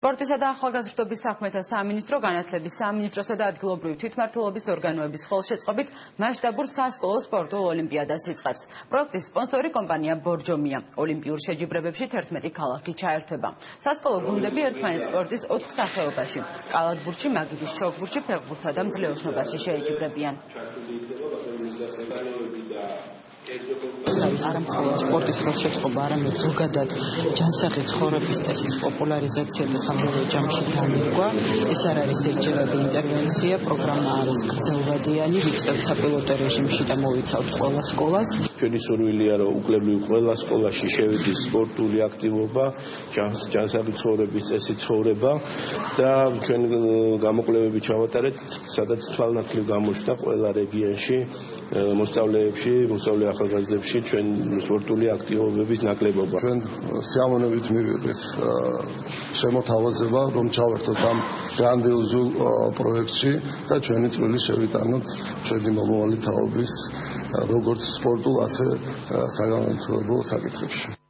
სპორტისა და ახალგაზრდობის საქმეთა სამინისტრო განათლების სამინისტროსა და ადგილობრივი თვითმმართველობის ორგანოების ხელშეწყობით მასშტაბურ სასკოლო სპორტულ ოლიმპიადას იწყებს. პროექტის სპონსორი კომპანია ბორჯომია. ოლიმპიურ შეჯიბრებებში 11 ქალაქი ჩაერთვება. სასკოლო გუნდები ერთმანეთს სპორტის 4 სახეობაში: კალათბურთში, მაგიდის ჩოგბურთში, ფეხბურთსა და მძლეოსნობაში შეეჯიბრებიან. არა მხოლოდ სპორტის ხელშეწყობა, არამედ ზოგადად ჯანსაღი ცხოვრების წესის პოპულარიზაცია და სამრევლო ჯამში დანერგვა. ეს არ არის ერთჯერადი ინტერვენცია, პროგრამა არის გრძელვადიანი, ვიწყებთ საპილოტო რეჟიმში და მოვიცავთ ყველა სკოლას. ჩვენი სურვილია, რომ უკლებრივ ყველა სკოლაში შევიდეს სპორტული აქტივობა, ჯანსაღი ცხოვრების წესი ცხოვრება და ჩვენ გამოკვლევები ჩავატარეთ, სადაც თვალნათლივ გამოჩნდა ყველა რეგიონში მოსწავლეებში, მოსწავლე ახალგაზრდებში ჩვენ სპორტული აქტივობების ნაკლებობა. ჩვენ სიამოვნებით მივიღეთ შემოთავაზება, რომ ჩავერთოთ ამ გრანდიოზულ პროექტში და ჩვენი წვლილი შევიტანოთ ჩვენი მომავალი თაობის როგორც სპორტულ, ასე საგანმანათლებლო საკითხებში.